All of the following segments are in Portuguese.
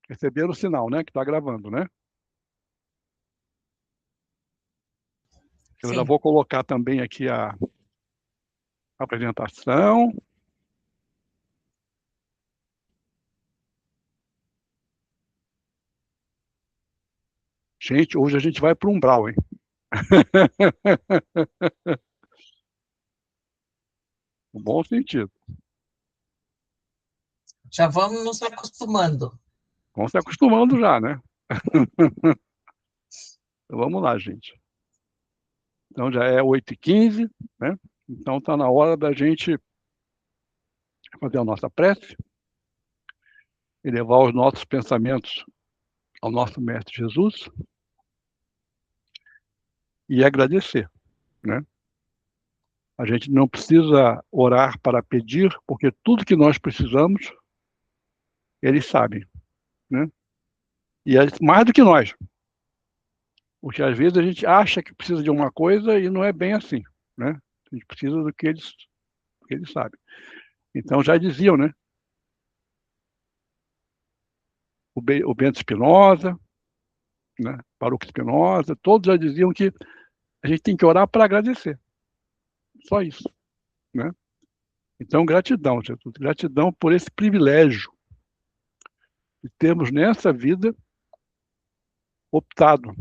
Receberam o sinal, né? Que está gravando, né? Eu já Sim. vou colocar também aqui a apresentação. Gente, hoje a gente vai para um umbral, hein? No bom sentido. Já vamos nos acostumando. Vão se acostumando já, né? Então, vamos lá, gente. Então já é 8h15, né? Então está na hora da gente fazer a nossa prece e levar os nossos pensamentos ao nosso Mestre Jesus e agradecer, né? A gente não precisa orar para pedir, porque tudo que nós precisamos, eles sabem, né? E é mais do que nós, porque às vezes a gente acha que precisa de uma coisa e não é bem assim, né? A gente precisa do que eles sabem. Então já diziam, né? O Bento Spinoza, né? Baruch Spinoza, todos já diziam que a gente tem que orar para agradecer. Só isso, né? Então, gratidão, Jesus. Gratidão por esse privilégio de termos nessa vida optado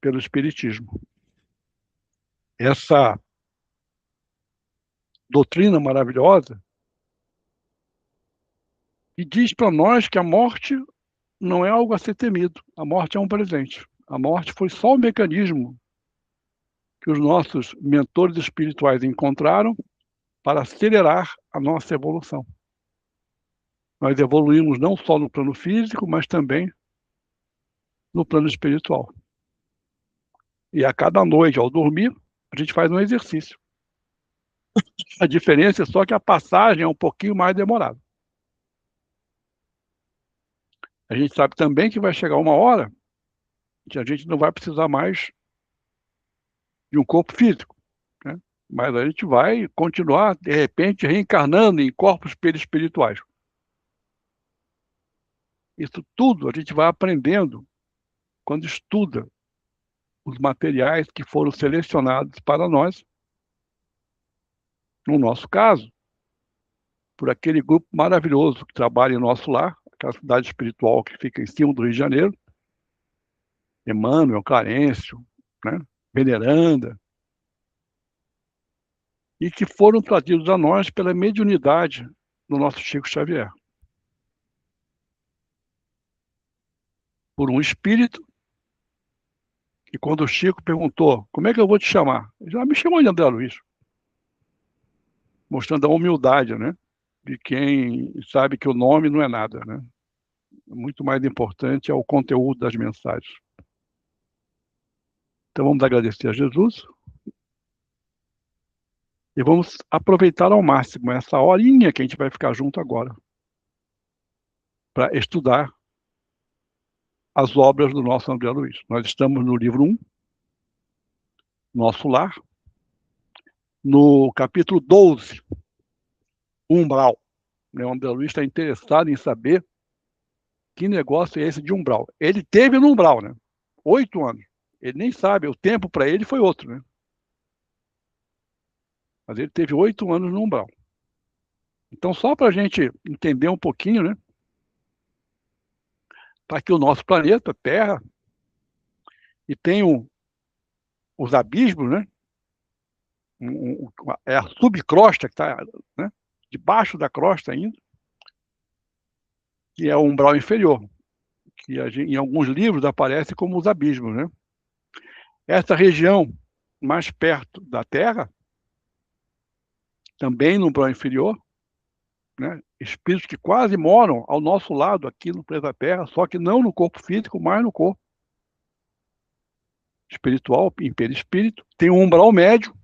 pelo Espiritismo. Essa doutrina maravilhosa que diz para nós que a morte não é algo a ser temido. A morte é um presente. A morte foi só o mecanismo que os nossos mentores espirituais encontraram para acelerar a nossa evolução. Nós evoluímos não só no plano físico, mas também no plano espiritual. E a cada noite, ao dormir, a gente faz um exercício. A diferença é só que a passagem é um pouquinho mais demorada. A gente sabe também que vai chegar uma hora que a gente não vai precisar mais de um corpo físico, né? Mas a gente vai continuar, de repente, reencarnando em corpos perispirituais. Isso tudo a gente vai aprendendo quando estuda os materiais que foram selecionados para nós, no nosso caso, por aquele grupo maravilhoso que trabalha em nosso lar, aquela cidade espiritual que fica em cima do Rio de Janeiro, Emmanuel, Clarencio, né? Veneranda, e que foram trazidos a nós pela mediunidade do nosso Chico Xavier. Por um espírito, que quando o Chico perguntou, como é que eu vou te chamar? Ele já me chamou de André Luiz, mostrando a humildade, né? De quem sabe que o nome não é nada, né? Muito mais importante é o conteúdo das mensagens. Então vamos agradecer a Jesus e vamos aproveitar ao máximo essa horinha que a gente vai ficar junto agora para estudar as obras do nosso André Luiz. Nós estamos no livro 1, Nosso Lar, no capítulo 12, Umbral. O André Luiz está interessado em saber que negócio é esse de umbral. Ele teve no umbral, né? 8 anos. Ele nem sabe, o tempo para ele foi outro, né? Mas ele teve 8 anos no umbral. Então, só para a gente entender um pouquinho, né? Está aqui o nosso planeta, Terra, e tem os abismos, né? É a subcrosta que está, né? Debaixo da crosta ainda, que é o umbral inferior, que em alguns livros aparece como os abismos, né? Essa região mais perto da Terra, também no umbral inferior, né? Espíritos que quase moram ao nosso lado aqui no planeta Terra, só que não no corpo físico, mas no corpo espiritual, em perispírito. Tem um umbral médio.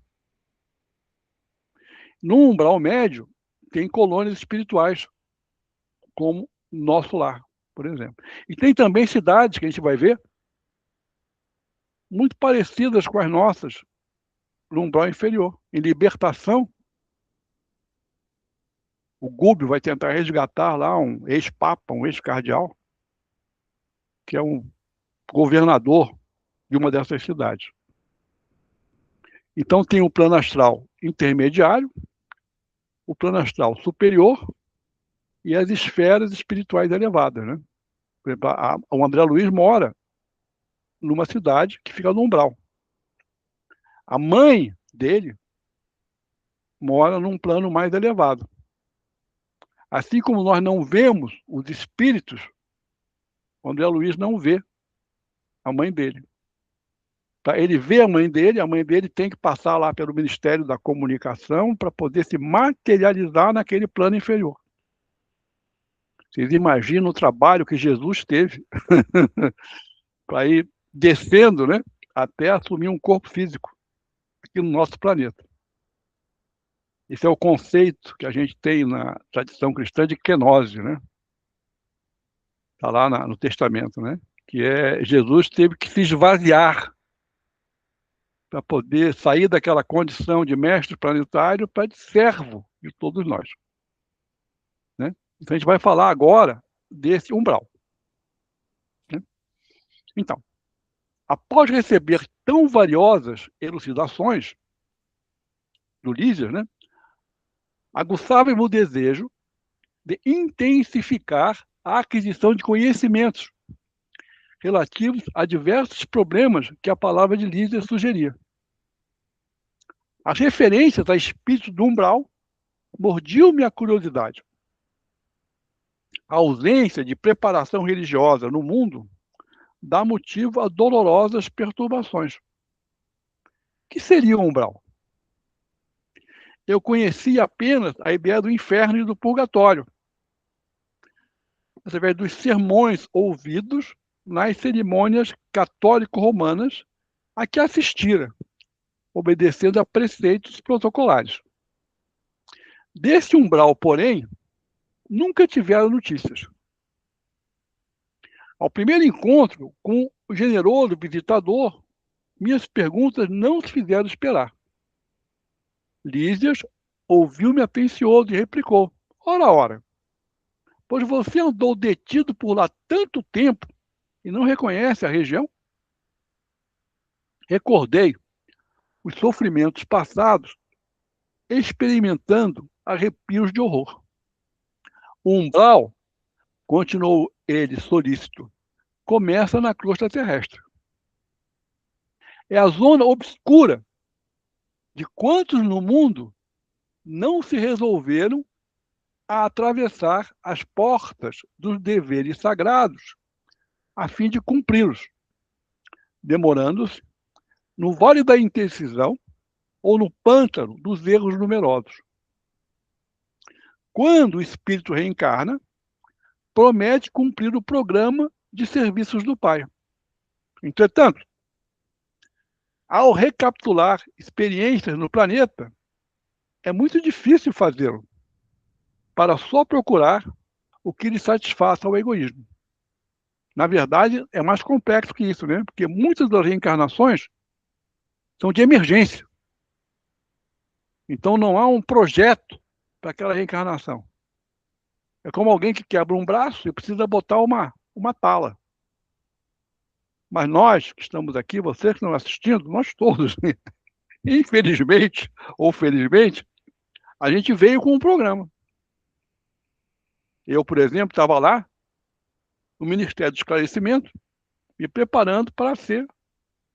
No umbral médio, tem colônias espirituais, como nosso lar, por exemplo. E tem também cidades que a gente vai ver muito parecidas com as nossas, no umbral inferior. Em Libertação, o Gúbio vai tentar resgatar lá um ex-papa, um ex-cardeal, que é um governador de uma dessas cidades. Então tem o plano astral intermediário, o plano astral superior e as esferas espirituais elevadas, né? Por exemplo, o André Luiz mora numa cidade que fica no umbral. A mãe dele mora num plano mais elevado. Assim como nós não vemos os espíritos, o André Luiz não vê a mãe dele. Para ele ver a mãe dele tem que passar lá pelo Ministério da Comunicação para poder se materializar naquele plano inferior. Vocês imaginam o trabalho que Jesus teve para ir descendo, né, até assumir um corpo físico aqui no nosso planeta. Esse é o conceito que a gente tem na tradição cristã de kenosis, né? Está lá no Testamento, né? Que é Jesus teve que se esvaziar para poder sair daquela condição de mestre planetário para de servo de todos nós, né? Então a gente vai falar agora desse umbral, né? Então, após receber tão valiosas elucidações do Lísias, né, aguçava-me o desejo de intensificar a aquisição de conhecimentos relativos a diversos problemas que a palavra de Lísias sugeria. As referências a espíritos do umbral mordiam-me a curiosidade. A ausência de preparação religiosa no mundo dá motivo a dolorosas perturbações. O que seria o umbral? Eu conhecia apenas a ideia do inferno e do purgatório, através dos sermões ouvidos nas cerimônias católico-romanas a que assistira, obedecendo a preceitos protocolares. Desse umbral, porém, nunca tiveram notícias. Ao primeiro encontro com o generoso visitador, minhas perguntas não se fizeram esperar. Lísias ouviu-me atencioso e replicou: ora, ora, pois você andou detido por lá tanto tempo e não reconhece a região? Recordei os sofrimentos passados, experimentando arrepios de horror. O umbral, continuou ele solícito, começa na crosta terrestre. É a zona obscura de quantos no mundo não se resolveram a atravessar as portas dos deveres sagrados a fim de cumpri-los, demorando-se no vale da indecisão ou no pântano dos erros numerosos. Quando o espírito reencarna, promete cumprir o programa de serviços do Pai. Entretanto, ao recapitular experiências no planeta, é muito difícil fazê-lo, para só procurar o que lhe satisfaça ao egoísmo. Na verdade, é mais complexo que isso, né? Porque muitas das reencarnações são de emergência. Então não há um projeto para aquela reencarnação. É como alguém que quebra um braço e precisa botar uma tala. Mas nós que estamos aqui, vocês que estão assistindo, nós todos, infelizmente ou felizmente, a gente veio com um programa. Eu, por exemplo, estava lá no Ministério do Esclarecimento, me preparando para ser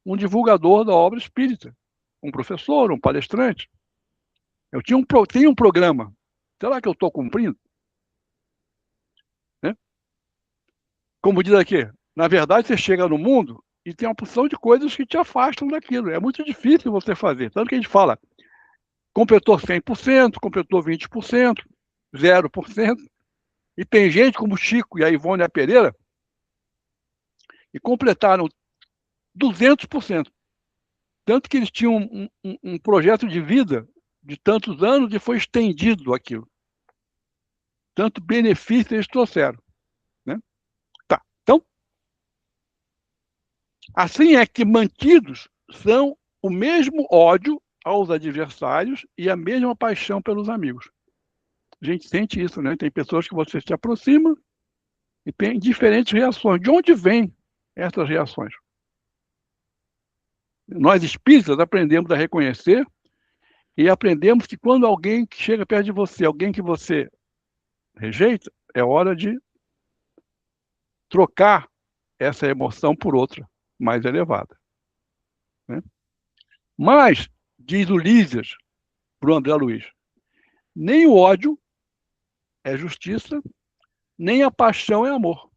um divulgador da obra espírita, um professor, um palestrante. Eu tenho um programa. Será que eu estou cumprindo? Né? Como diz aqui, na verdade você chega no mundo e tem uma porção de coisas que te afastam daquilo. É muito difícil você fazer. Tanto que a gente fala, completou 100%, completou 20%, 0%. E tem gente como o Chico e a Ivone e a Pereira que completaram 200%. Tanto que eles tinham um projeto de vida de tantos anos e foi estendido aquilo. Tanto benefício eles trouxeram. Né? Tá. Então, assim é que mantidos são o mesmo ódio aos adversários e a mesma paixão pelos amigos. A gente sente isso, né? Tem pessoas que você se aproxima e tem diferentes reações. De onde vem essas reações. Nós espíritas aprendemos a reconhecer e aprendemos que quando alguém que chega perto de você, alguém que você rejeita, é hora de trocar essa emoção por outra mais elevada, né? Mas, diz o Lísias para o André Luiz, nem o ódio é justiça, nem a paixão é amor.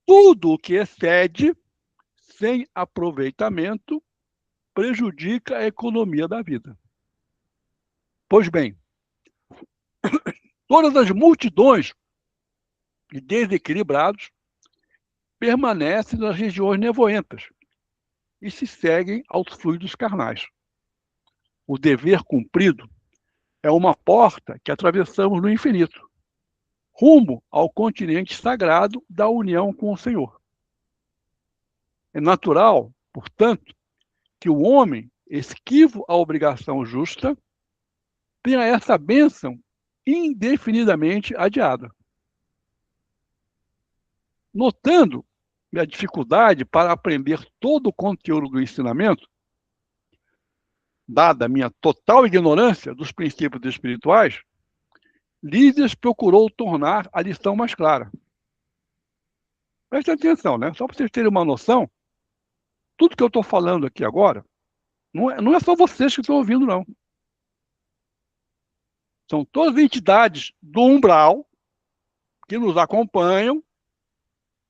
Tudo o que excede sem aproveitamento prejudica a economia da vida. Pois bem, todas as multidões de desequilibrados permanecem nas regiões nevoentas e se seguem aos fluidos carnais. O dever cumprido é uma porta que atravessamos no infinito, rumo ao continente sagrado da união com o Senhor. É natural, portanto, que o homem, esquivo à obrigação justa, tenha essa bênção indefinidamente adiada. Notando minha dificuldade para aprender todo o conteúdo do ensinamento, dada a minha total ignorância dos princípios espirituais, Lísias procurou tornar a lição mais clara. Preste atenção, né? Só para vocês terem uma noção, tudo que eu estou falando aqui agora, não é só vocês que estão ouvindo, não. São todas as entidades do umbral que nos acompanham,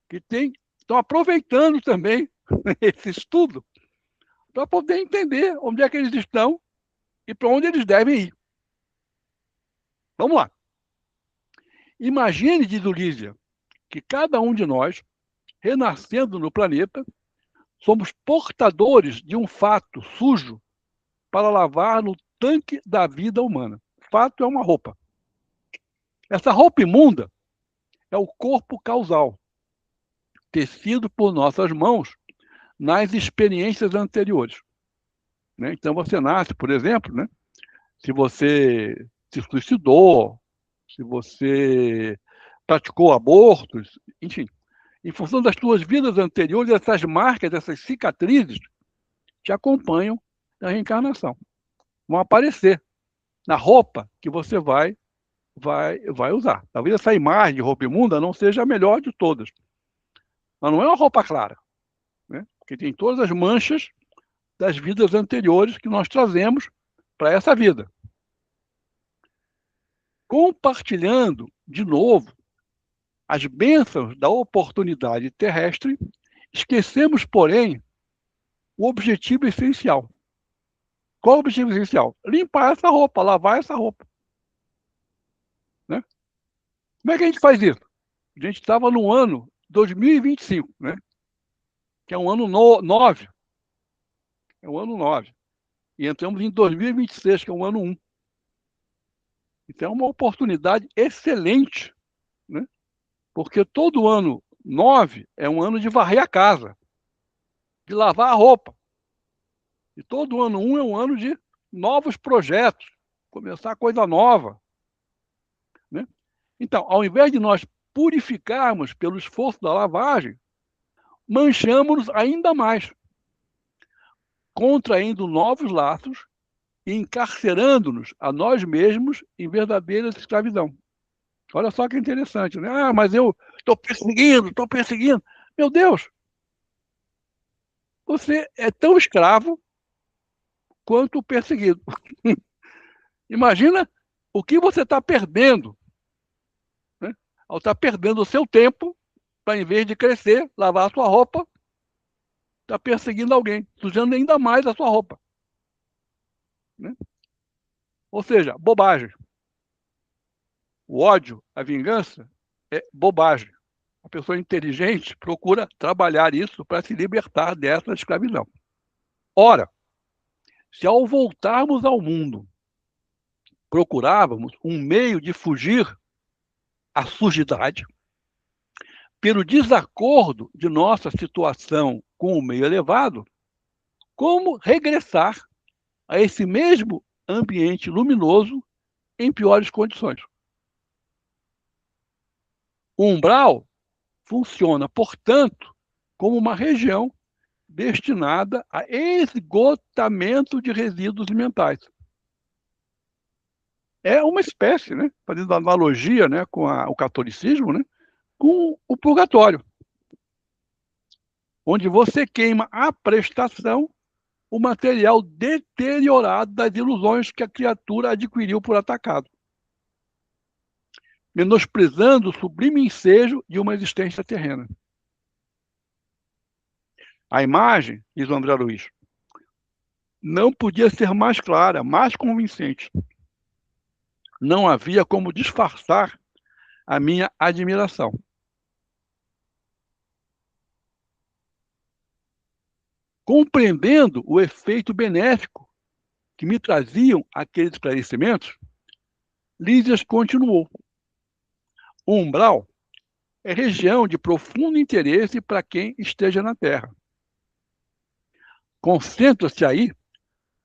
que estão aproveitando também esse estudo para poder entender onde é que eles estão e para onde eles devem ir. Vamos lá. Imagine, diz o Lísia, que cada um de nós, renascendo no planeta, somos portadores de um fato sujo para lavar no tanque da vida humana. Fato é uma roupa. Essa roupa imunda é o corpo causal, tecido por nossas mãos nas experiências anteriores, né? Então você nasce, por exemplo, né? Se você se suicidou, se você praticou abortos, enfim, em função das suas vidas anteriores, essas marcas, essas cicatrizes te acompanham na reencarnação. Vão aparecer na roupa que você vai usar. Talvez essa imagem de roupa imunda não seja a melhor de todas. Mas não é uma roupa clara, né? Porque tem todas as manchas das vidas anteriores que nós trazemos para essa vida. Compartilhando, de novo, as bênçãos da oportunidade terrestre, esquecemos, porém, o objetivo essencial. Qual o objetivo essencial? Limpar essa roupa, lavar essa roupa, né? Como é que a gente faz isso? A gente estava no ano 2025, né? Que é um ano 9. É o ano 9. E entramos em 2026, que é o ano 1. Então é uma oportunidade excelente, né? Porque todo ano 9 é um ano de varrer a casa, de lavar a roupa. E todo ano 1 é um ano de novos projetos, começar coisa nova, né? Então, ao invés de nós purificarmos pelo esforço da lavagem, manchamos-nos ainda mais, contraindo novos laços e encarcerando-nos a nós mesmos em verdadeira escravidão. Olha só que interessante, né? Ah, mas eu estou perseguindo. Meu Deus! Você é tão escravo quanto o perseguido. Imagina o que você está perdendo, né? Ao estar perdendo o seu tempo para, em vez de crescer, lavar a sua roupa, está perseguindo alguém, sujando ainda mais a sua roupa, né? Ou seja, bobagem. O ódio, a vingança, é bobagem. A pessoa inteligente procura trabalhar isso para se libertar dessa escravidão. Ora, se ao voltarmos ao mundo procurávamos um meio de fugir à sujidade, pelo desacordo de nossa situação com o meio elevado, como regressar a esse mesmo ambiente luminoso em piores condições? O umbral funciona, portanto, como uma região destinada a esgotamento de resíduos mentais. É uma espécie, né, fazendo analogia, né, com o catolicismo, né, com o purgatório, onde você queima a prestação o material deteriorado das ilusões que a criatura adquiriu por atacado, menosprezando o sublime ensejo de uma existência terrena. A imagem, diz o André Luiz, não podia ser mais clara, mais convincente. Não havia como disfarçar a minha admiração. Compreendendo o efeito benéfico que me traziam aqueles esclarecimentos, Lísias continuou. O umbral é região de profundo interesse para quem esteja na Terra. Concentra-se aí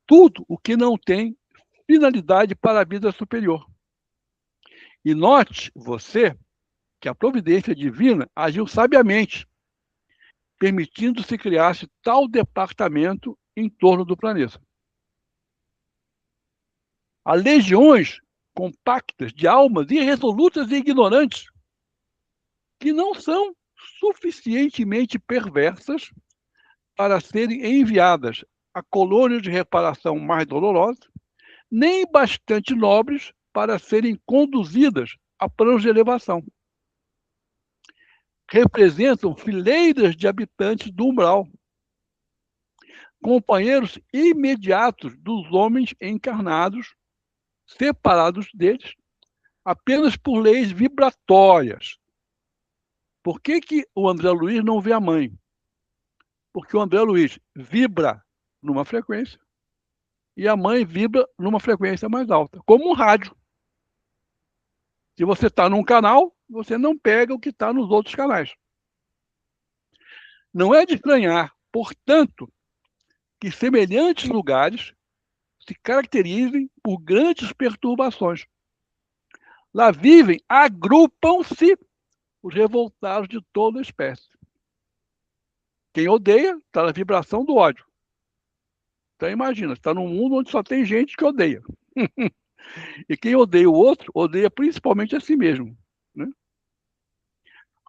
tudo o que não tem finalidade para a vida superior. E note você que a providência divina agiu sabiamente, permitindo se criasse tal departamento em torno do planeta. Há legiões compactas de almas irresolutas e ignorantes que não são suficientemente perversas para serem enviadas a colônias de reparação mais dolorosas, nem bastante nobres para serem conduzidas a planos de elevação. Representam fileiras de habitantes do umbral, companheiros imediatos dos homens encarnados, separados deles, apenas por leis vibratórias. Por que o André Luiz não vê a mãe? Porque o André Luiz vibra numa frequência e a mãe vibra numa frequência mais alta, como um rádio. Se você está num canal, você não pega o que está nos outros canais. Não é de estranhar, portanto, que semelhantes lugares se caracterizem por grandes perturbações. Lá vivem, agrupam-se os revoltados de toda espécie. Quem odeia está na vibração do ódio. Então imagina, está num mundo onde só tem gente que odeia. E quem odeia o outro, odeia principalmente a si mesmo. Né?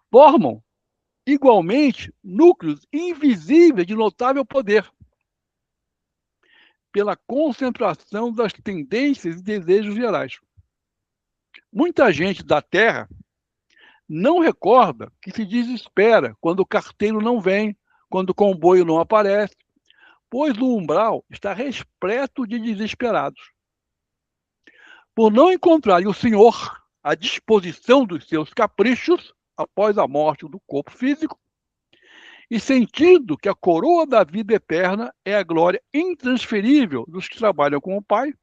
Formam, igualmente, núcleos invisíveis de notável poder, pela concentração das tendências e desejos gerais. Muita gente da Terra não recorda que se desespera quando o carteiro não vem, quando o comboio não aparece, pois o umbral está repleto de desesperados. Por não encontrarem o Senhor à disposição dos seus caprichos após a morte do corpo físico, e sentindo que a coroa da vida eterna é a glória intransferível dos que trabalham com o Pai,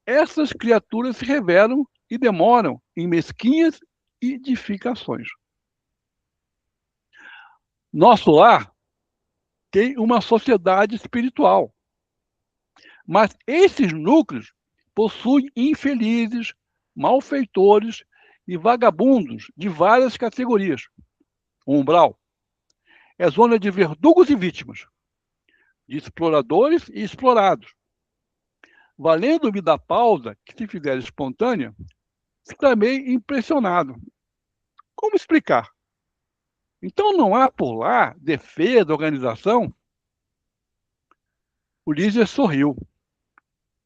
essas criaturas se revelam e demoram em mesquinhas edificações. Nosso lar tem uma sociedade espiritual, mas esses núcleos possuem infelizes, malfeitores e vagabundos de várias categorias. O umbral é zona de verdugos e vítimas, de exploradores e explorados. Valendo-me da pausa, que se fizer espontânea, ficarei impressionado. Como explicar? Então não há por lá defesa, organização? O Lízias sorriu,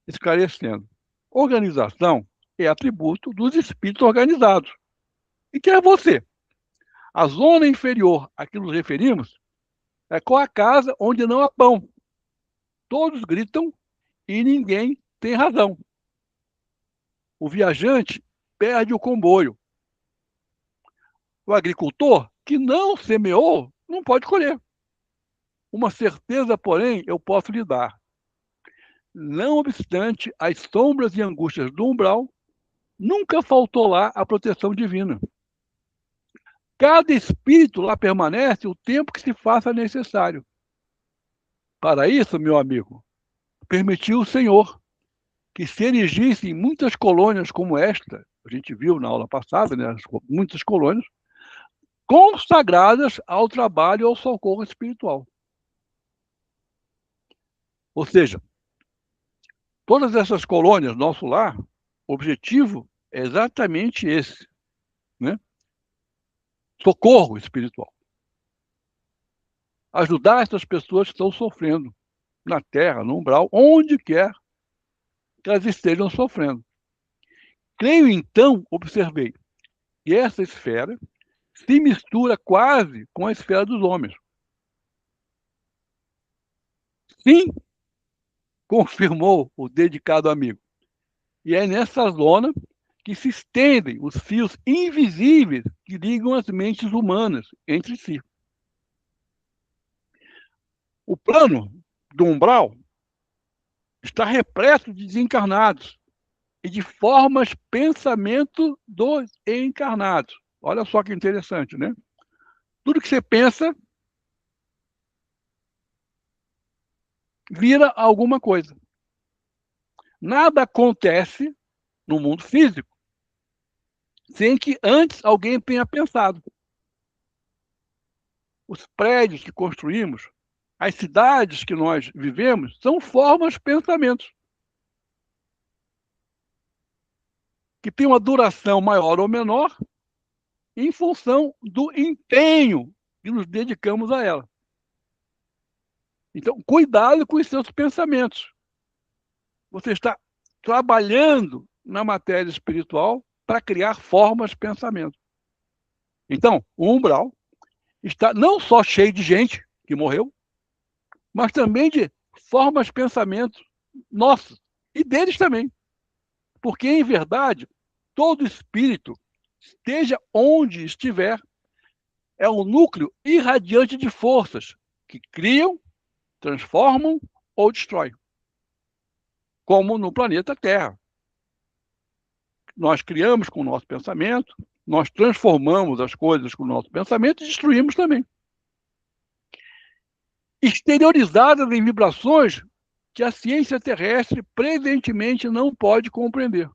esclarecendo. Organização é atributo dos espíritos organizados. E quem é você? A zona inferior a que nos referimos é com a casa onde não há pão. Todos gritam e ninguém tem razão. O viajante perde o comboio. O agricultor que não semeou não pode colher. Uma certeza, porém, eu posso lhe dar. Não obstante as sombras e angústias do umbral, nunca faltou lá a proteção divina. Cada espírito lá permanece o tempo que se faça necessário. Para isso, meu amigo, permitiu o Senhor que se erigissem muitas colônias como esta, a gente viu na aula passada, né, muitas colônias, consagradas ao trabalho e ao socorro espiritual. Ou seja, todas essas colônias, nosso lar, o objetivo é exatamente esse, né? Socorro espiritual. Ajudar essas pessoas que estão sofrendo na Terra, no umbral, onde quer que elas estejam sofrendo. Creio, então, observei, que essa esfera se mistura quase com a esfera dos homens. Sim, confirmou o dedicado amigo. E é nessa zona que se estendem os fios invisíveis que ligam as mentes humanas entre si. O plano do umbral está repleto de desencarnados e de formas pensamento dos encarnados. Olha só que interessante, né? Tudo que você pensa vira alguma coisa. Nada acontece no mundo físico sem que antes alguém tenha pensado. Os prédios que construímos, as cidades que nós vivemos, são formas pensamentos que têm uma duração maior ou menor em função do empenho que nos dedicamos a ela. Então, cuidado com os seus pensamentos. Você está trabalhando na matéria espiritual para criar formas de pensamento. Então, o umbral está não só cheio de gente que morreu, mas também de formas de pensamento nossas e deles também. Porque, em verdade, todo espírito, esteja onde estiver, é um núcleo irradiante de forças que criam, transformam ou destroem. Como no planeta Terra. Nós criamos com o nosso pensamento, nós transformamos as coisas com o nosso pensamento e destruímos também. Exteriorizadas em vibrações que a ciência terrestre presentemente não pode compreender.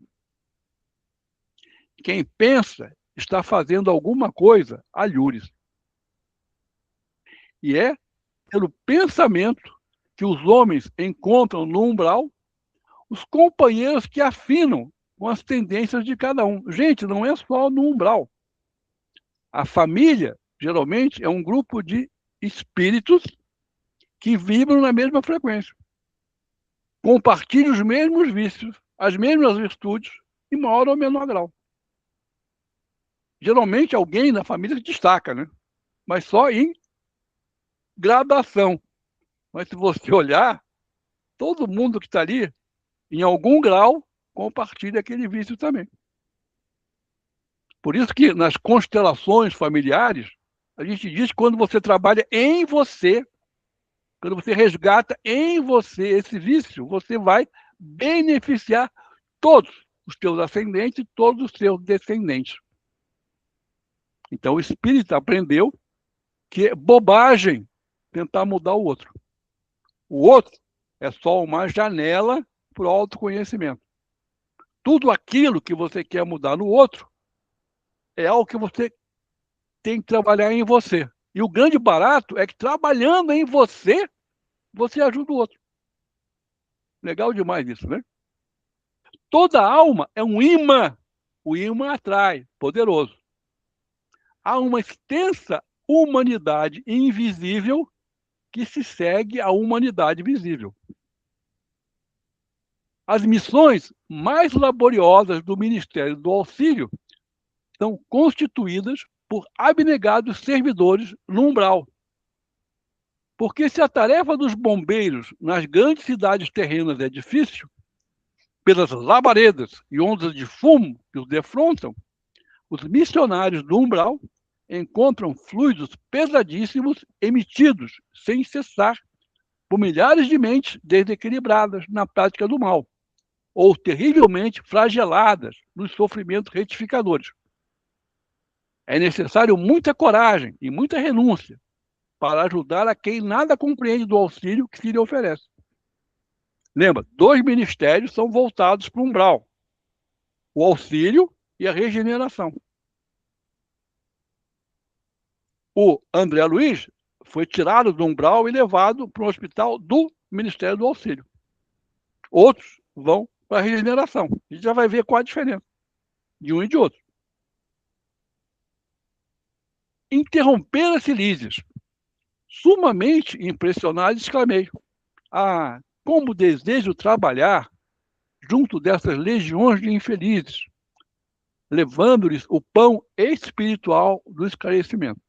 Quem pensa está fazendo alguma coisa alhures. E é pelo pensamento que os homens encontram no umbral os companheiros que afinam com as tendências de cada um. Gente, não é só no umbral. A família, geralmente, é um grupo de espíritos que vibram na mesma frequência. Compartilham os mesmos vícios, as mesmas virtudes, em maior ou menor grau. Geralmente, alguém na família se destaca, né? Mas só em gradação. Mas se você olhar, todo mundo que está ali, em algum grau, compartilha aquele vício também. Por isso que nas constelações familiares, a gente diz que quando você trabalha em você, quando você resgata em você esse vício, você vai beneficiar todos os teus ascendentes e todos os seus descendentes. Então o espírito aprendeu que é bobagem tentar mudar o outro. O outro é só uma janela para o autoconhecimento. Tudo aquilo que você quer mudar no outro é algo que você tem que trabalhar em você. E o grande barato é que trabalhando em você, você ajuda o outro. Legal demais isso, né? Toda alma é um imã. O imã atrai, poderoso. Há uma extensa humanidade invisível que se segue à humanidade visível. As missões mais laboriosas do Ministério do Auxílio são constituídas por abnegados servidores no umbral. Porque se a tarefa dos bombeiros nas grandes cidades terrenas é difícil, pelas labaredas e ondas de fumo que os defrontam, os missionários do umbral encontram fluidos pesadíssimos emitidos sem cessar por milhares de mentes desequilibradas na prática do mal, ou terrivelmente flageladas nos sofrimentos retificadores. É necessário muita coragem e muita renúncia para ajudar a quem nada compreende do auxílio que se lhe oferece. Lembra, 2 ministérios são voltados para o umbral: o auxílio e a regeneração. O André Luiz foi tirado do umbral e levado para um hospital do Ministério do Auxílio. Outros vão para a regeneração. A gente já vai ver qual a diferença de um e de outro. Interromper as Cilícias. Sumamente impressionado, exclamei: ah, como desejo trabalhar junto dessas legiões de infelizes, levando-lhes o pão espiritual do esclarecimento.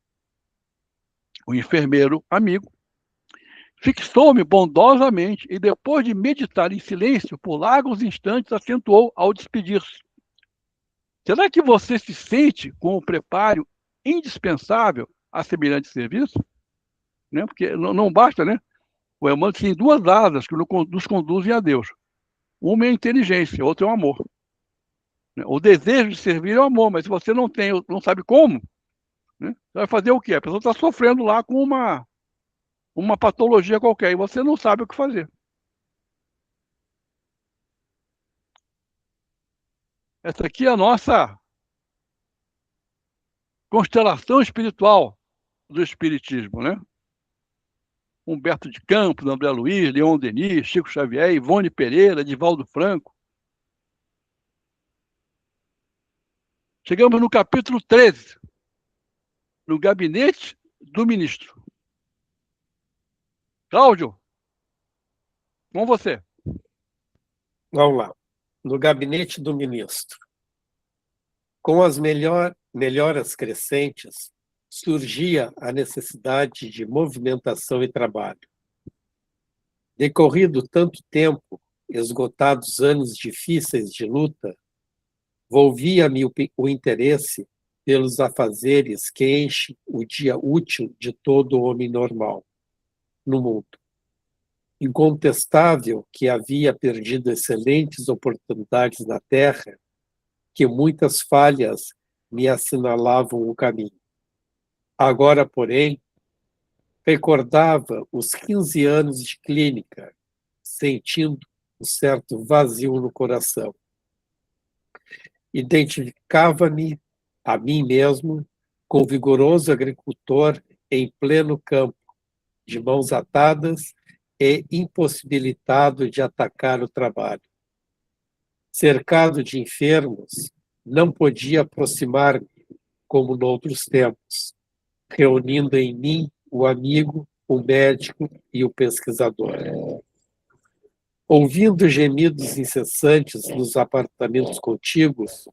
O enfermeiro amigo fixou-me bondosamente e, depois de meditar em silêncio por largos instantes, acentuou ao despedir-se: será que você se sente com o preparo indispensável a semelhante serviço? Né? Porque não basta, né? O Emmanuel tem duas asas que nos conduzem a Deus. Uma é a inteligência, a outra é o amor. O desejo de servir é o amor, mas se você não tem, não sabe como, né? Você vai fazer o quê? A pessoa está sofrendo lá com uma patologia qualquer e você não sabe o que fazer. Essa aqui é a nossa constelação espiritual do Espiritismo, né? Humberto de Campos, André Luiz, Leon Denis, Chico Xavier, Ivone Pereira, Divaldo Franco. Chegamos no capítulo 13, no gabinete do ministro. Cláudio, com você. Vamos lá. No gabinete do ministro. Com as melhoras crescentes, surgia a necessidade de movimentação e trabalho. Decorrido tanto tempo, esgotados anos difíceis de luta, volvia-me o interesse pelos afazeres que enchem o dia útil de todo homem normal no mundo. Incontestável que havia perdido excelentes oportunidades na Terra, que muitas falhas me assinalavam o caminho. Agora, porém, recordava os 15 anos de clínica, sentindo um certo vazio no coração. Identificava-me a mim mesmo com o vigoroso agricultor em pleno campo, de mãos atadas e impossibilitado de atacar o trabalho. Cercado de enfermos, não podia aproximar-me como noutros tempos, reunindo em mim o amigo, o médico e o pesquisador. Ouvindo gemidos incessantes nos apartamentos contíguos,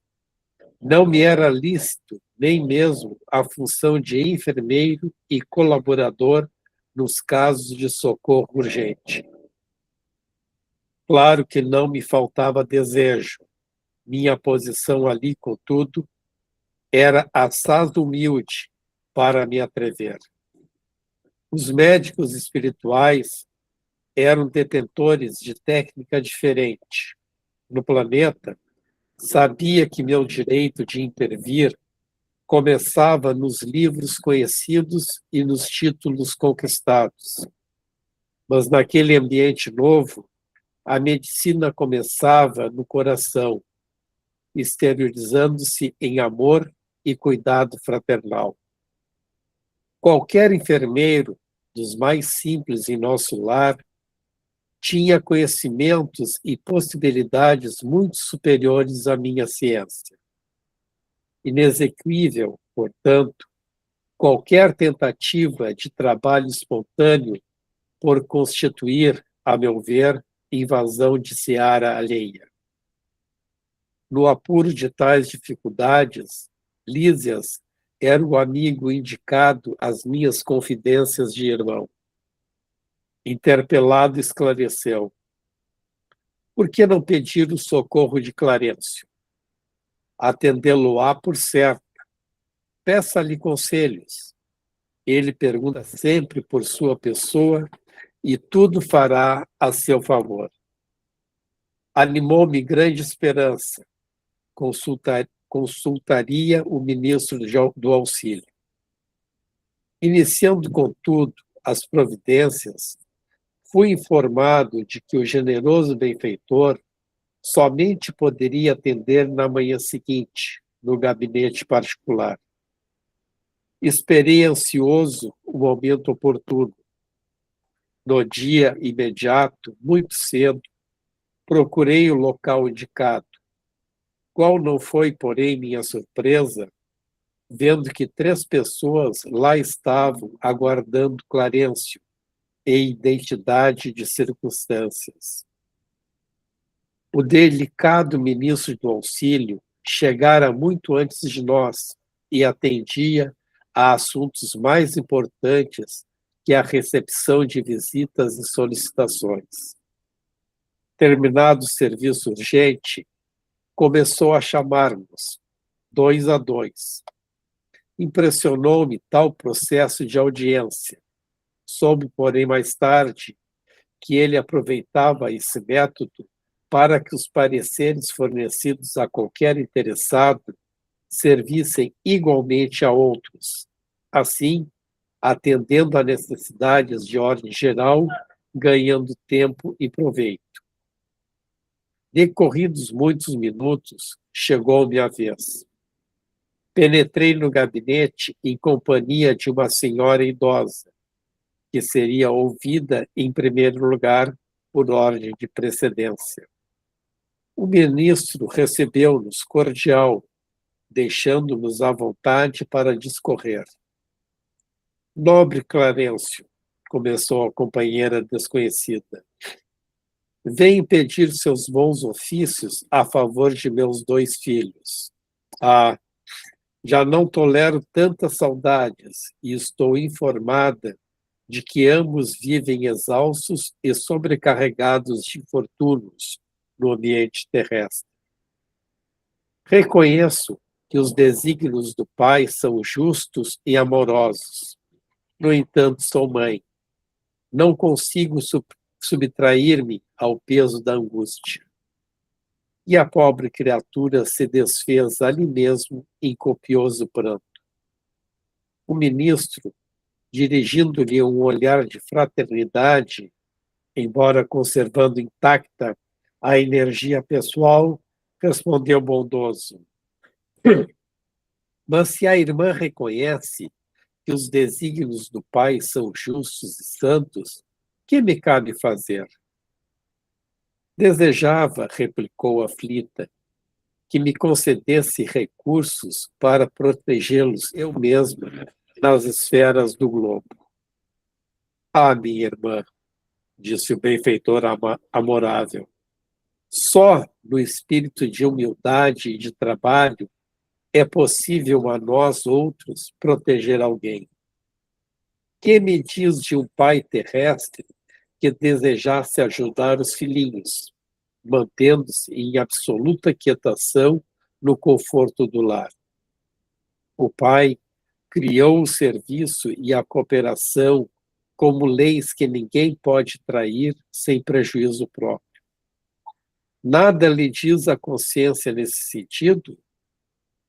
não me era lícito nem mesmo a função de enfermeiro e colaborador nos casos de socorro urgente. Claro que não me faltava desejo. Minha posição ali, contudo, era assaz humilde para me atrever. Os médicos espirituais eram detentores de técnica diferente. No planeta, sabia que meu direito de intervir começava nos livros conhecidos e nos títulos conquistados. Mas naquele ambiente novo, a medicina começava no coração, exteriorizando-se em amor e cuidado fraternal. Qualquer enfermeiro, dos mais simples em nosso lar, tinha conhecimentos e possibilidades muito superiores à minha ciência. Inexequível, portanto, qualquer tentativa de trabalho espontâneo por constituir, a meu ver, invasão de seara alheia. No apuro de tais dificuldades, Lísias era o amigo indicado às minhas confidências de irmão. Interpelado, esclareceu: por que não pedir o socorro de Clarencio? Atendê-lo-á por certo. Peça-lhe conselhos. Ele pergunta sempre por sua pessoa e tudo fará a seu favor. Animou-me grande esperança. Consultaria o ministro do Auxílio. Iniciando, contudo, as providências, fui informado de que o generoso benfeitor somente poderia atender na manhã seguinte, no gabinete particular. Esperei ansioso o momento oportuno. No dia imediato, muito cedo, procurei o local indicado. Qual não foi, porém, minha surpresa, vendo que 3 pessoas lá estavam aguardando Clarencio, em identidade de circunstâncias. O delicado ministro do Auxílio chegara muito antes de nós e atendia a assuntos mais importantes que a recepção de visitas e solicitações. Terminado o serviço urgente, começou a chamar-nos, 2 a 2. Impressionou-me tal processo de audiência. Soube, porém, mais tarde, que ele aproveitava esse método para que os pareceres fornecidos a qualquer interessado servissem igualmente a outros. Assim, atendendo a necessidades de ordem geral, ganhando tempo e proveito. Decorridos muitos minutos, chegou minha vez. Penetrei no gabinete em companhia de uma senhora idosa, que seria ouvida em primeiro lugar por ordem de precedência. O ministro recebeu-nos cordial, deixando-nos à vontade para discorrer. Nobre Clarencio, começou a companheira desconhecida, venho pedir seus bons ofícios a favor de meus 2 filhos. Ah, já não tolero tantas saudades e estou informada de que ambos vivem exaustos e sobrecarregados de infortúnios no ambiente terrestre. Reconheço que os desígnios do Pai são justos e amorosos. No entanto, sou mãe. Não consigo subtrair-me ao peso da angústia. E a pobre criatura se desfez ali mesmo em copioso pranto. O ministro, dirigindo-lhe um olhar de fraternidade, embora conservando intacta a energia pessoal, respondeu bondoso. Mas se a irmã reconhece que os desígnios do Pai são justos e santos, que me cabe fazer? Desejava, replicou aflita, que me concedesse recursos para protegê-los eu mesma nas esferas do globo. Ah, minha irmã, disse o benfeitor amorável, só no espírito de humildade e de trabalho é possível a nós outros proteger alguém. Que me diz de um pai terrestre que desejasse ajudar os filhinhos, mantendo-se em absoluta quietação no conforto do lar? O pai criou o serviço e a cooperação como leis que ninguém pode trair sem prejuízo próprio. Nada lhe diz a consciência nesse sentido?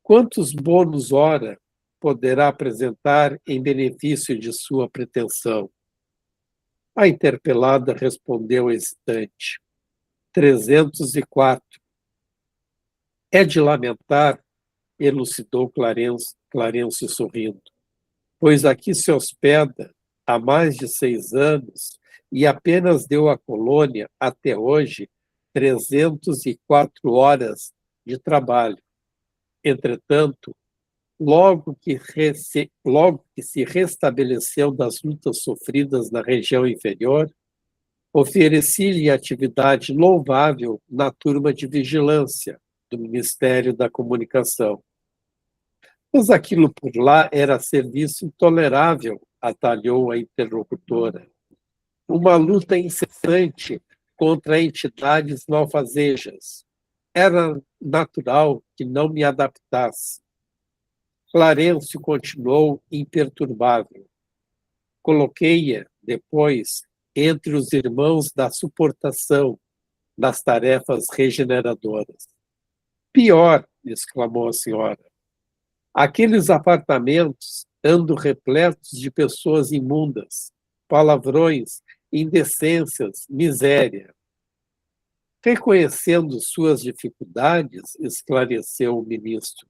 Quantos bônus hora poderá apresentar em benefício de sua pretensão? A interpelada respondeu hesitante. 304. É de lamentar, elucidou Clarencio sorrindo, pois aqui se hospeda há mais de 6 anos e apenas deu à colônia, até hoje, 304 horas de trabalho. Entretanto, logo que se restabeleceu das lutas sofridas na região inferior, ofereci-lhe atividade louvável na turma de vigilância do Ministério da Comunicação. Mas aquilo por lá era serviço intolerável, atalhou a interlocutora. Uma luta incessante contra entidades malfazejas. Era natural que não me adaptasse. Clarencio continuou imperturbável. Coloquei-a, depois, entre os irmãos da suportação, das tarefas regeneradoras. Pior, exclamou a senhora, aqueles apartamentos andam repletos de pessoas imundas, palavrões, indecências, miséria. Reconhecendo suas dificuldades, esclareceu o ministro,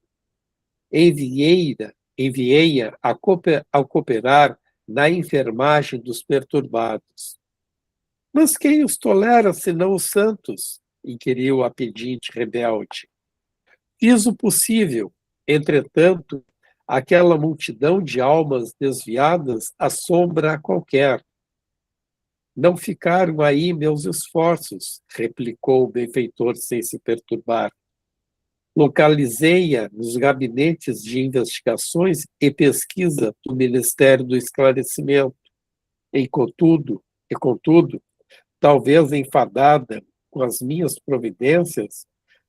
enviei-a enviei-a a cooperar na enfermagem dos perturbados. Mas quem os tolera, senão os santos? Inquiriu a pedinte rebelde. Fiz o possível, entretanto, aquela multidão de almas desviadas assombra a qualquer. Não ficaram aí meus esforços, replicou o benfeitor sem se perturbar. Localizei-a nos gabinetes de investigações e pesquisa do Ministério do Esclarecimento. E contudo, talvez enfadada com as minhas providências,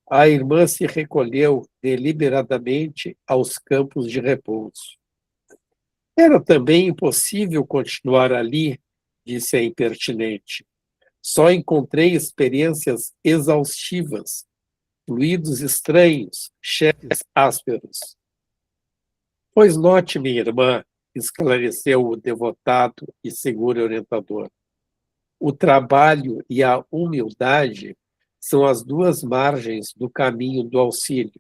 a irmã se recolheu deliberadamente aos campos de repouso. Era também impossível continuar ali, disse a impertinente. Só encontrei experiências exaustivas, fluidos estranhos, chefes ásperos. Pois note, minha irmã, esclareceu o devotado e seguro orientador. O trabalho e a humildade são as duas margens do caminho do auxílio.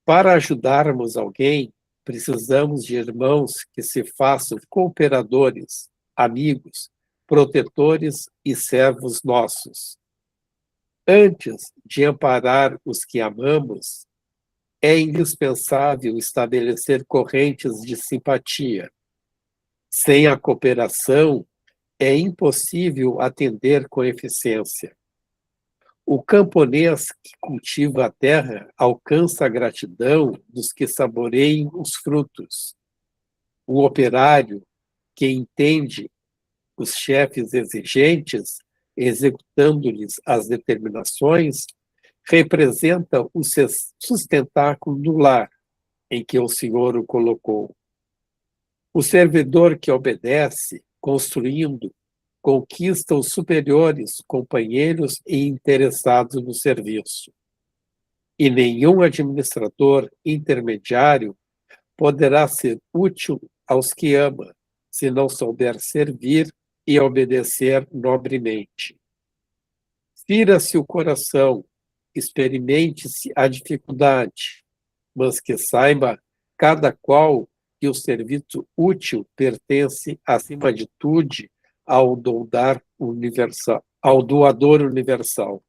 Para ajudarmos alguém, precisamos de irmãos que se façam cooperadores, amigos, protetores e servos nossos. Antes de amparar os que amamos, é indispensável estabelecer correntes de simpatia. Sem a cooperação, é impossível atender com eficiência. O camponês que cultiva a terra alcança a gratidão dos que saboreiem os frutos. O operário que entende os chefes exigentes, executando-lhes as determinações, representa o sustentáculo do lar em que o Senhor o colocou. O servidor que obedece, construindo, conquista os superiores, companheiros e interessados no serviço. E nenhum administrador intermediário poderá ser útil aos que ama, se não souber servir e obedecer nobremente. Fira-se o coração, experimente-se a dificuldade, mas que saiba cada qual que o serviço útil pertence, acima de tudo, ao doador universal.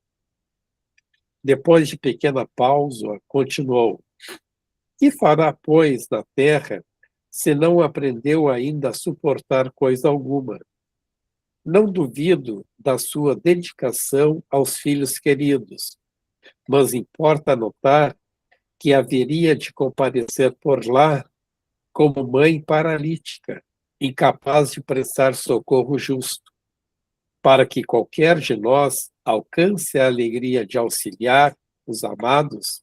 Depois de pequena pausa, continuou. Que fará, pois, na terra, se não aprendeu ainda a suportar coisa alguma? Não duvido da sua dedicação aos filhos queridos, mas importa notar que haveria de comparecer por lá como mãe paralítica, incapaz de prestar socorro justo, para que qualquer de nós alcance a alegria de auxiliar os amados,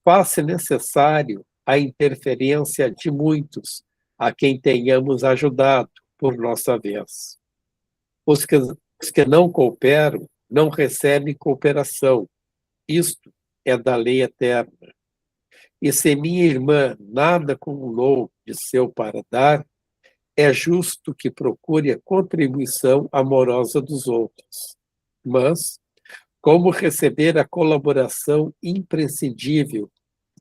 faz-se necessário a interferência de muitos a quem tenhamos ajudado por nossa vez. Os que não cooperam não recebem cooperação. Isto é da lei eterna. E se minha irmã nada acumulou de seu para dar, é justo que procure a contribuição amorosa dos outros. Mas, como receber a colaboração imprescindível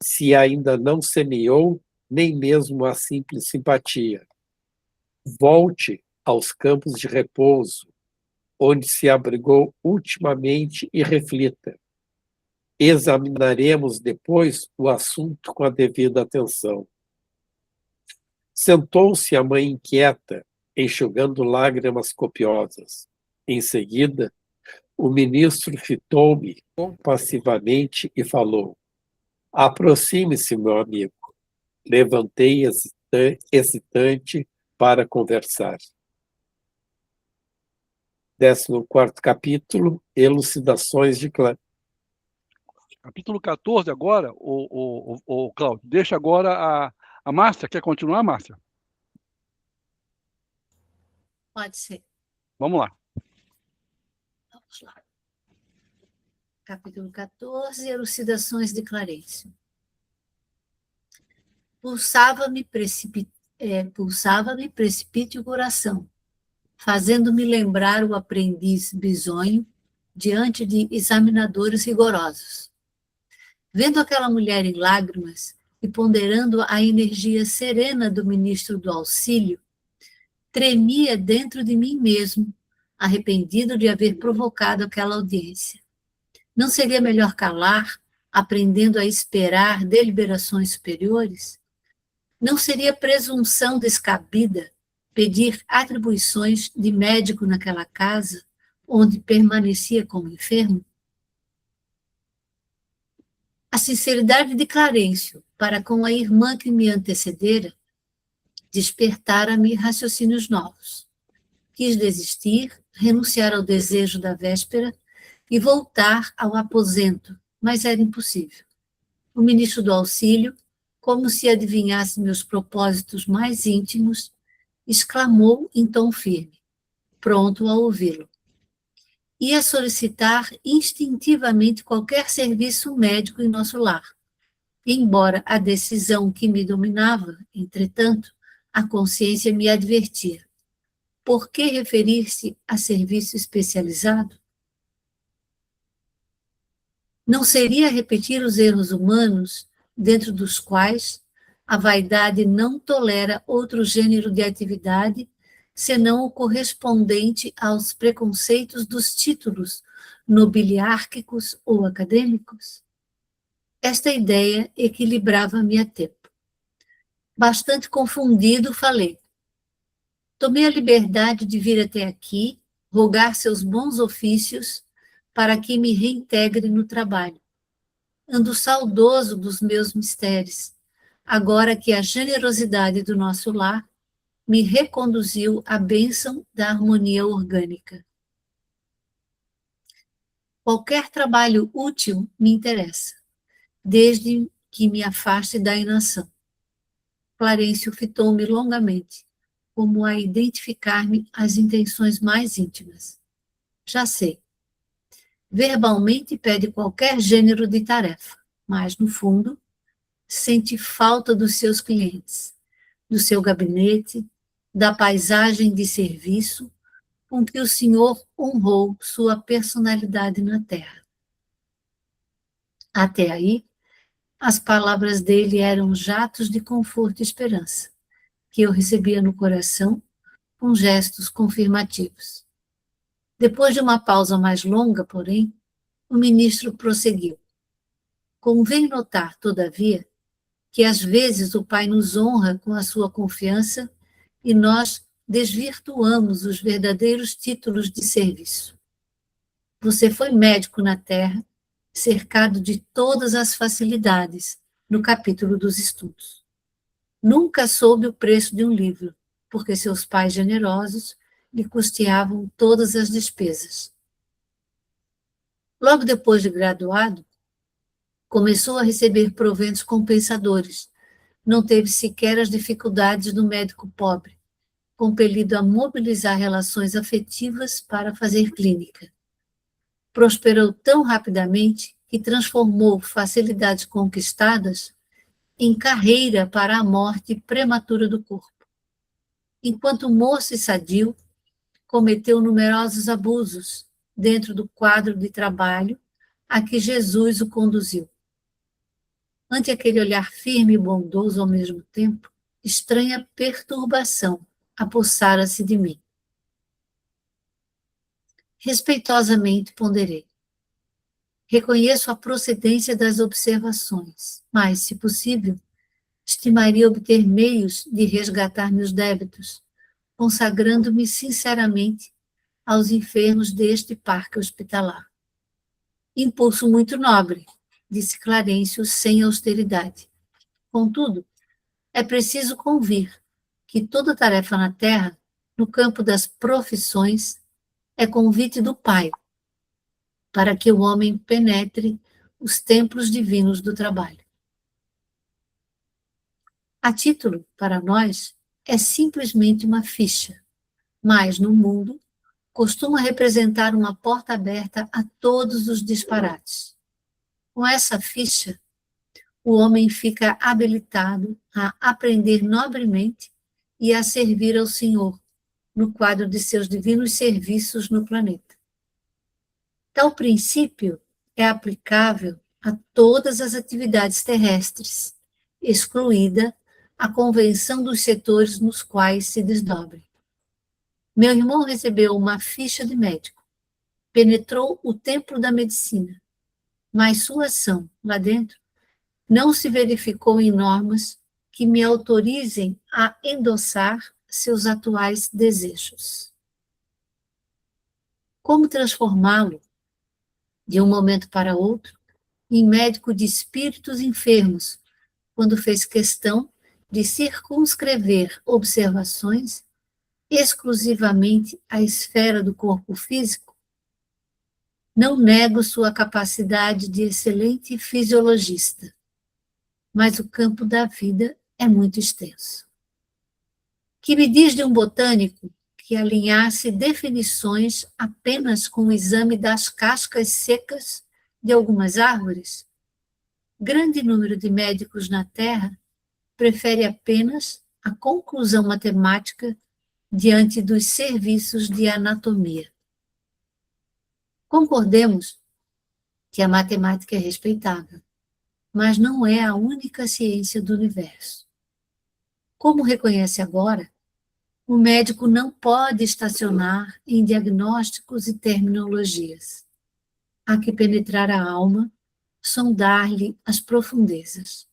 se ainda não semeou nem mesmo a simples simpatia? Volte aos campos de repouso, onde se abrigou ultimamente e reflita. Examinaremos depois o assunto com a devida atenção. Sentou-se a mãe inquieta, enxugando lágrimas copiosas. Em seguida, o ministro fitou-me compassivamente e falou: aproxime-se, meu amigo. Levantei hesitante para conversar. 14º capítulo, Elucidações de Clarice. Capítulo 14 agora, o Cláudio. Deixa agora a Márcia. Quer continuar, Márcia? Pode ser. Vamos lá. Vamos lá. Capítulo 14, Elucidações de Clarice. Pulsava-me precipite o coração, fazendo-me lembrar o aprendiz bisonho diante de examinadores rigorosos. Vendo aquela mulher em lágrimas, e ponderando a energia serena do ministro do auxílio, tremia dentro de mim mesmo, arrependido de haver provocado aquela audiência. Não seria melhor calar, aprendendo a esperar deliberações superiores? Não seria presunção descabida pedir atribuições de médico naquela casa, onde permanecia como enfermo? A sinceridade de Clarencio para com a irmã que me antecedera despertara-me raciocínios novos. Quis desistir, renunciar ao desejo da véspera e voltar ao aposento, mas era impossível. O ministro do auxílio, como se adivinhasse meus propósitos mais íntimos, exclamou em tom firme, pronto a ouvi-lo. Ia solicitar instintivamente qualquer serviço médico em nosso lar. Embora a decisão que me dominava, entretanto, a consciência me advertia. Por que referir-se a serviço especializado? Não seria repetir os erros humanos, dentro dos quais a vaidade não tolera outro gênero de atividade, senão o correspondente aos preconceitos dos títulos nobiliárquicos ou acadêmicos? Esta ideia equilibrava-me a tempo. Bastante confundido, falei. Tomei a liberdade de vir até aqui, rogar seus bons ofícios para que me reintegre no trabalho. Ando saudoso dos meus mistérios, agora que a generosidade do nosso lar me reconduziu à bênção da harmonia orgânica. Qualquer trabalho útil me interessa, desde que me afaste da inação. Clarencio fitou-me longamente, como a identificar-me as intenções mais íntimas. Já sei. Verbalmente pede qualquer gênero de tarefa, mas, no fundo, sente falta dos seus clientes, do seu gabinete, da paisagem de serviço com que o Senhor honrou sua personalidade na terra. Até aí, as palavras dele eram jatos de conforto e esperança, que eu recebia no coração com gestos confirmativos. Depois de uma pausa mais longa, porém, o ministro prosseguiu. Convém notar, todavia, que às vezes o Pai nos honra com a sua confiança e nós desvirtuamos os verdadeiros títulos de serviço. Você foi médico na terra, cercado de todas as facilidades, no capítulo dos estudos. Nunca soube o preço de um livro, porque seus pais generosos lhe custeavam todas as despesas. Logo depois de graduado, começou a receber proventos compensadores. Não teve sequer as dificuldades do médico pobre, compelido a mobilizar relações afetivas para fazer clínica. Prosperou tão rapidamente que transformou facilidades conquistadas em carreira para a morte prematura do corpo. Enquanto moço e sadio, cometeu numerosos abusos dentro do quadro de trabalho a que Jesus o conduziu. Ante aquele olhar firme e bondoso ao mesmo tempo, estranha perturbação apossara-se de mim. Respeitosamente ponderei. Reconheço a procedência das observações, mas, se possível, estimaria obter meios de resgatar meus débitos, consagrando-me sinceramente aos enfermos deste parque hospitalar. Impulso muito nobre, disse Clarencio sem austeridade. Contudo, é preciso convir que toda tarefa na terra, no campo das profissões, é convite do Pai, para que o homem penetre os templos divinos do trabalho. A título, para nós, é simplesmente uma ficha, mas no mundo costuma representar uma porta aberta a todos os disparates. Com essa ficha, o homem fica habilitado a aprender nobremente e a servir ao Senhor no quadro de seus divinos serviços no planeta. Tal princípio é aplicável a todas as atividades terrestres, excluída a convenção dos setores nos quais se desdobre. Meu irmão recebeu uma ficha de médico, penetrou o templo da medicina, mas sua ação lá dentro não se verificou em normas que me autorizem a endossar seus atuais desejos. Como transformá-lo, de um momento para outro, em médico de espíritos enfermos, quando fez questão de circunscrever observações exclusivamente à esfera do corpo físico? Não nego sua capacidade de excelente fisiologista, mas o campo da vida é muito extenso. Que me diz de um botânico que alinhasse definições apenas com o exame das cascas secas de algumas árvores? Grande número de médicos na Terra prefere apenas a conclusão matemática diante dos serviços de anatomia. Concordemos que a matemática é respeitável, mas não é a única ciência do universo. Como reconhece agora, o médico não pode estacionar em diagnósticos e terminologias. Há que penetrar a alma, sondar-lhe as profundezas.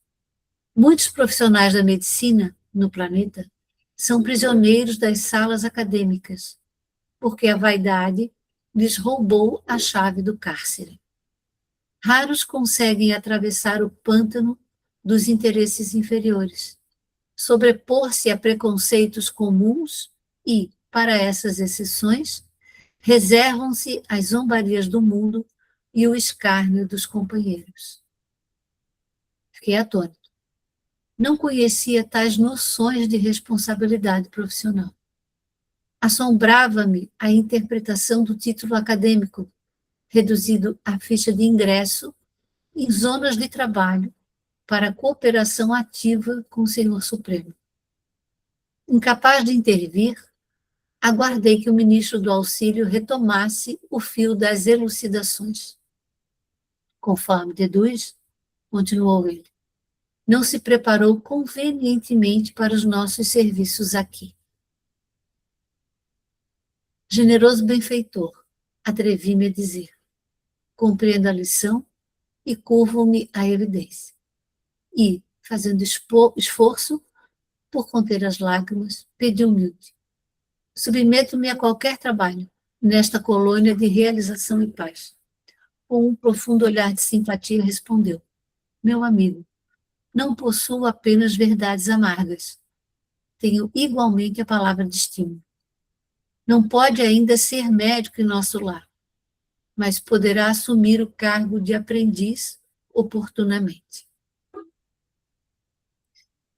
Muitos profissionais da medicina no planeta são prisioneiros das salas acadêmicas, porque a vaidade lhes roubou a chave do cárcere. Raros conseguem atravessar o pântano dos interesses inferiores, sobrepor-se a preconceitos comuns e, para essas exceções, reservam-se as zombarias do mundo e o escárnio dos companheiros. Fiquei atônito. Não conhecia tais noções de responsabilidade profissional. Assombrava-me a interpretação do título acadêmico, reduzido à ficha de ingresso em zonas de trabalho para cooperação ativa com o Senhor Supremo. Incapaz de intervir, aguardei que o ministro do Auxílio retomasse o fio das elucidações. Conforme deduz, continuou ele, não se preparou convenientemente para os nossos serviços aqui. Generoso benfeitor, atrevi-me a dizer, compreendo a lição e curvo-me à evidência. E, fazendo esforço por conter as lágrimas, pedi humilde. Submeto-me a qualquer trabalho nesta colônia de realização e paz. Com um profundo olhar de simpatia respondeu, meu amigo, não possuo apenas verdades amargas. Tenho igualmente a palavra de estímulo. Não pode ainda ser médico em nosso lar, mas poderá assumir o cargo de aprendiz oportunamente.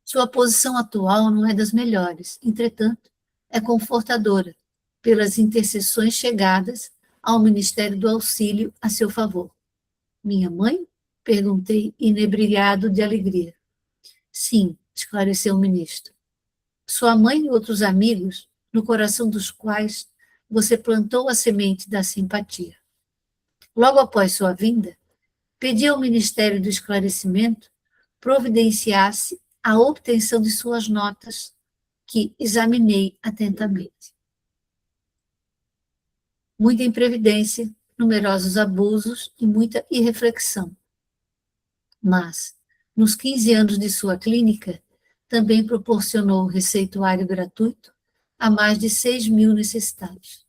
Sua posição atual não é das melhores, entretanto, é confortadora pelas intercessões chegadas ao Ministério do Auxílio a seu favor. Minha mãe? Perguntei, inebriado de alegria. Sim, esclareceu o ministro. Sua mãe e outros amigos, no coração dos quais você plantou a semente da simpatia. Logo após sua vinda, pedi ao Ministério do Esclarecimento providenciasse a obtenção de suas notas, que examinei atentamente. Muita imprevidência, numerosos abusos e muita irreflexão. Mas, nos 15 anos de sua clínica, também proporcionou receituário gratuito a mais de 6.000 necessitados.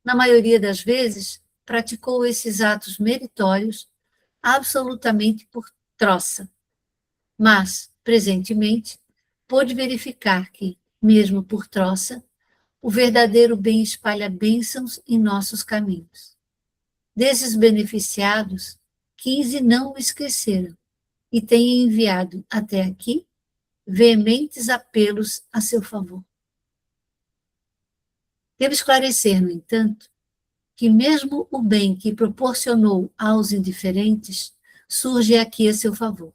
Na maioria das vezes, praticou esses atos meritórios absolutamente por troça. Mas, presentemente, pôde verificar que, mesmo por troça, o verdadeiro bem espalha bênçãos em nossos caminhos. Desses beneficiados, 15 não o esqueceram e têm enviado até aqui veementes apelos a seu favor. Devo esclarecer, no entanto, que mesmo o bem que proporcionou aos indiferentes surge aqui a seu favor.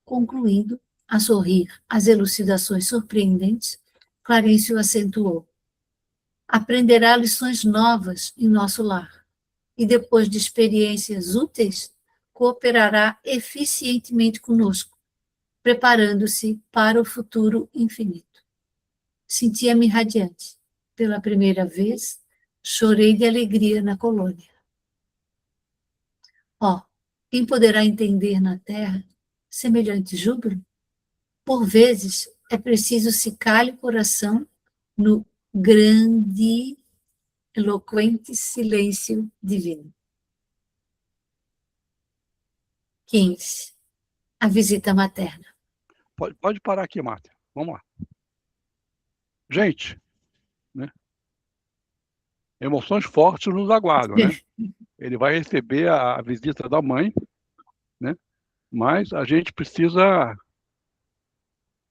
Concluindo, a sorrir as elucidações surpreendentes, Clarencio acentuou. Aprenderá lições novas em nosso lar e, depois de experiências úteis, cooperará eficientemente conosco preparando-se para o futuro infinito. Sentia-me radiante. Pela primeira vez, chorei de alegria na colônia. Ó, quem poderá entender na Terra semelhante júbilo? Por vezes, é preciso se cale o coração no grande, eloquente silêncio divino. 15. A visita materna. Pode parar aqui, Márcia. Vamos lá. Gente, né? Emoções fortes nos aguardam, né? Ele vai receber a visita da mãe, né? Mas a gente precisa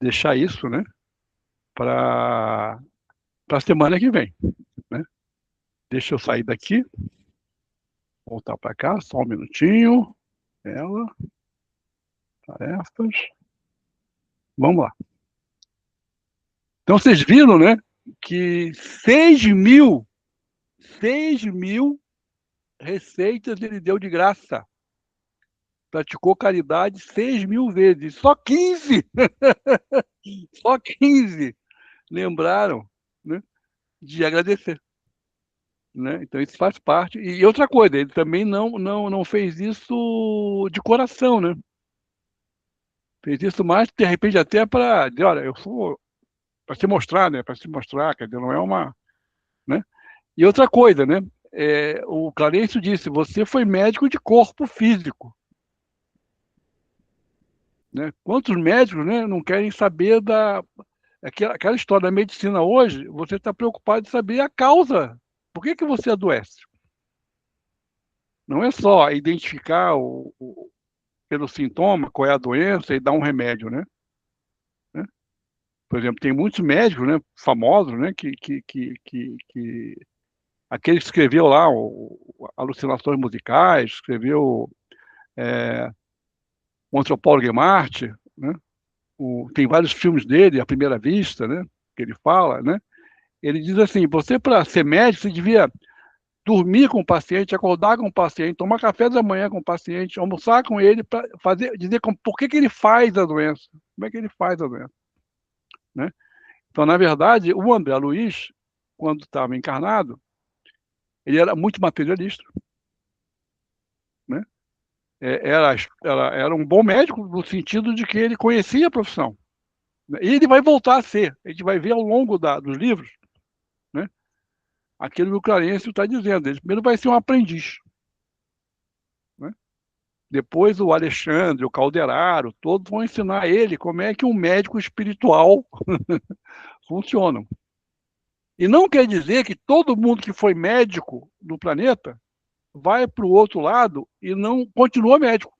deixar isso, né? Para a semana que vem, né? Deixa eu sair daqui, voltar para cá, só um minutinho. Ela, tarefas. Vamos lá. Então vocês viram, né? Que 6.000 receitas ele deu de graça. Praticou caridade 6.000 vezes. Só 15! Só 15 lembraram, né, de agradecer. Né? Então isso faz parte. E outra coisa, ele também não fez isso de coração, né? Fez isso mais, de repente, até para dizer, olha, eu sou para se mostrar, né? Para se mostrar, quer dizer, não é uma, né? E outra coisa, né? O Clarencio disse, você foi médico de corpo físico. Né? Quantos médicos, né, não querem saber aquela história da medicina hoje? Você está preocupado em saber a causa. Por que você adoece? Não é só identificar pelo sintoma qual é a doença e dar um remédio, né? Por exemplo, tem muitos médicos, né, famosos, né, aquele que escreveu lá Alucinações Musicais, escreveu o Antropólogo Marte, né? Tem vários filmes dele, À Primeira Vista, né? Que ele fala, né? Ele diz assim, você para ser médico, você devia dormir com o paciente, acordar com o paciente, tomar café da manhã com o paciente, almoçar com ele, para dizer por que ele faz a doença, como é que ele faz a doença, né? Então, na verdade, o André Luiz, quando estava encarnado, ele era muito materialista, né? Era um bom médico no sentido de que ele conhecia a profissão. E ele vai voltar a ser. A gente vai ver ao longo dos livros, né, aquilo que o Clarencio está dizendo. Ele primeiro vai ser um aprendiz. Né? Depois o Alexandre, o Calderaro, todos vão ensinar a ele como é que um médico espiritual funciona. E não quer dizer que todo mundo que foi médico no planeta vai para o outro lado e não continua médico.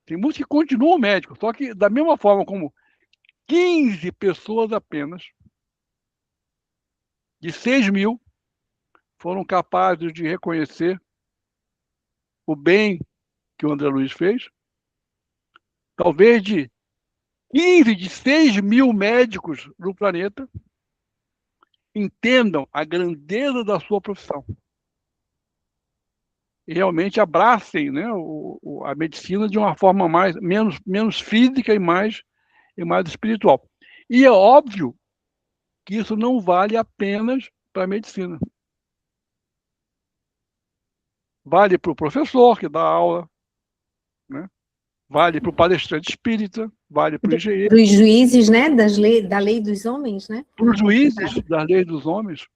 Tem muitos que continuam médicos, só que da mesma forma como 15 pessoas apenas, de 6.000, foram capazes de reconhecer o bem que o André Luiz fez, talvez de 15 de 6.000 médicos no planeta entendam a grandeza da sua profissão e realmente abracem, né, a medicina de uma forma menos física e mais espiritual. E é óbvio que isso não vale apenas para a medicina. Vale para o professor que dá aula, né? Vale para o palestrante espírita, vale para o engenheiro. Para os juízes, né, da lei dos homens, né? Para os juízes da lei dos homens.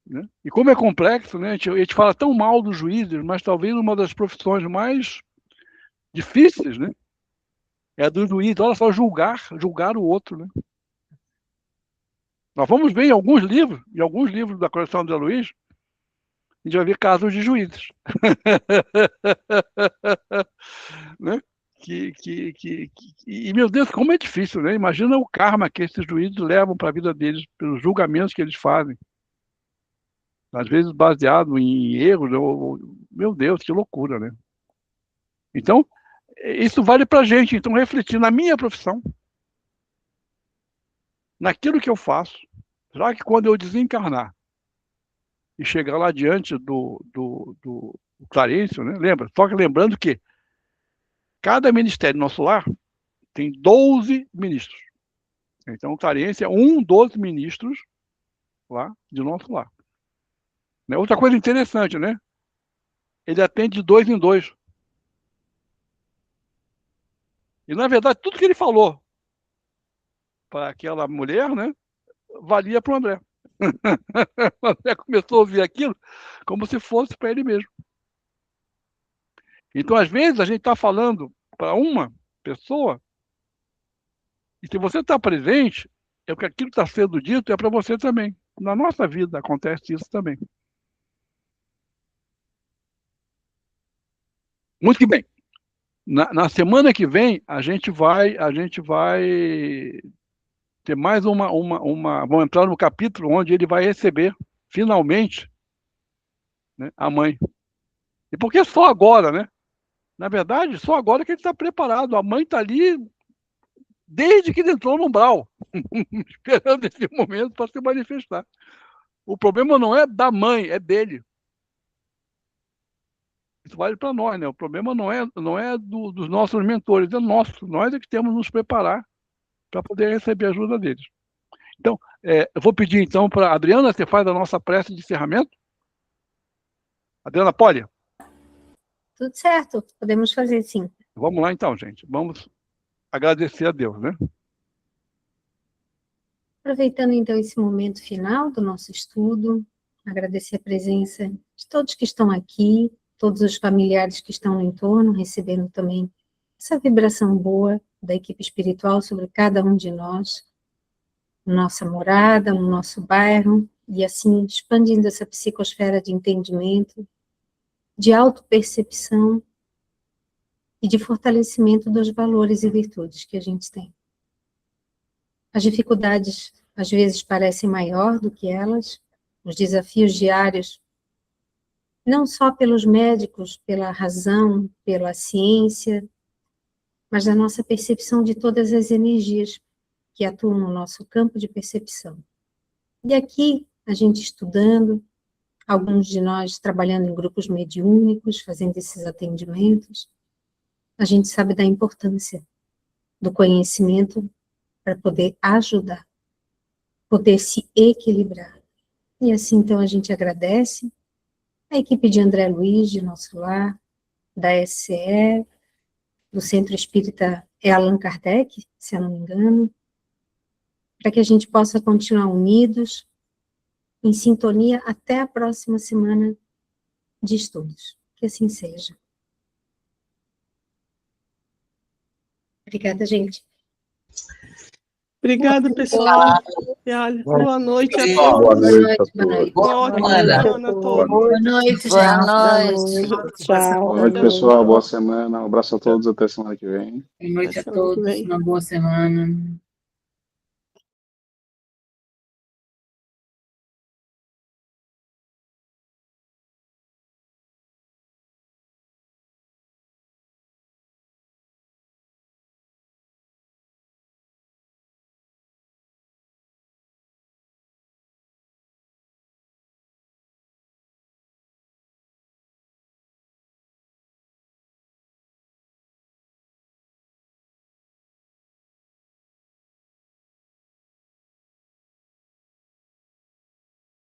Né? E como é complexo, né? A gente fala tão mal dos juízes, mas talvez uma das profissões mais difíceis, né, é a do juiz. Olha só, julgar o outro. Né? Nós vamos ver em alguns livros da coleção de Luiz, a gente vai ver casos de juízes. Né? E, meu Deus, como é difícil, né? Imagina o karma que esses juízes levam para a vida deles, pelos julgamentos que eles fazem. Às vezes baseado em erros. Meu Deus, que loucura, né? Então, isso vale para a gente. Então, refletir na minha profissão, naquilo que eu faço, será que quando eu desencarnar e chegar lá diante o Clarencio, né? Lembra? Só que lembrando que cada ministério do nosso lar tem 12 ministros. Então, o Clarencio é um dos ministros lá de nosso lar. Né? Outra coisa interessante, né? Ele atende de 2 em 2. E, na verdade, tudo que ele falou para aquela mulher, né, valia para o André. O André começou a ouvir aquilo como se fosse para ele mesmo. Então, às vezes, a gente está falando para uma pessoa, e se você está presente, é porque aquilo que está sendo dito é para você também. Na nossa vida acontece isso também. Muito que bem. Na semana que vem, a gente vai ter mais vamos entrar no capítulo onde ele vai receber, finalmente, né, a mãe. E por que só agora, né? Na verdade, só agora que ele está preparado. A mãe está ali desde que ele entrou no umbral, esperando esse momento para se manifestar. O problema não é da mãe, é dele. Isso vale para nós, né? O problema não é dos nossos mentores, é nosso. Nós é que temos que nos preparar para poder receber a ajuda deles. Então, eu vou pedir então para a Adriana, você faz a nossa prece de encerramento? Adriana, pode? Tudo certo, podemos fazer sim. Vamos lá então, gente. Vamos agradecer a Deus, né? Aproveitando então esse momento final do nosso estudo, agradecer a presença de todos que estão aqui, todos os familiares que estão no entorno, recebendo também essa vibração boa da equipe espiritual sobre cada um de nós, nossa morada, no nosso bairro, e assim expandindo essa psicosfera de entendimento, de autopercepção e de fortalecimento dos valores e virtudes que a gente tem. As dificuldades, às vezes, parecem maior do que elas, os desafios diários, não só pelos médicos, pela razão, pela ciência, mas da nossa percepção de todas as energias que atuam no nosso campo de percepção. E aqui, a gente estudando, alguns de nós trabalhando em grupos mediúnicos, fazendo esses atendimentos, a gente sabe da importância do conhecimento para poder ajudar, poder se equilibrar. E assim, então, a gente agradece a equipe de André Luiz, de nosso lar, da SCE, do Centro Espírita Allan Kardec, se eu não me engano, para que a gente possa continuar unidos, em sintonia até a próxima semana de estudos. Que assim seja. Obrigada, gente. Obrigada, pessoal. E olha, boa noite a todos. Boa noite a todos. Uma ótima semana a todos. Boa noite, gente. Boa noite. Tchau. Boa noite, pessoal. Boa semana. Um abraço a todos. Até semana que vem. Boa noite a Até semana que todos. vem. Uma boa semana.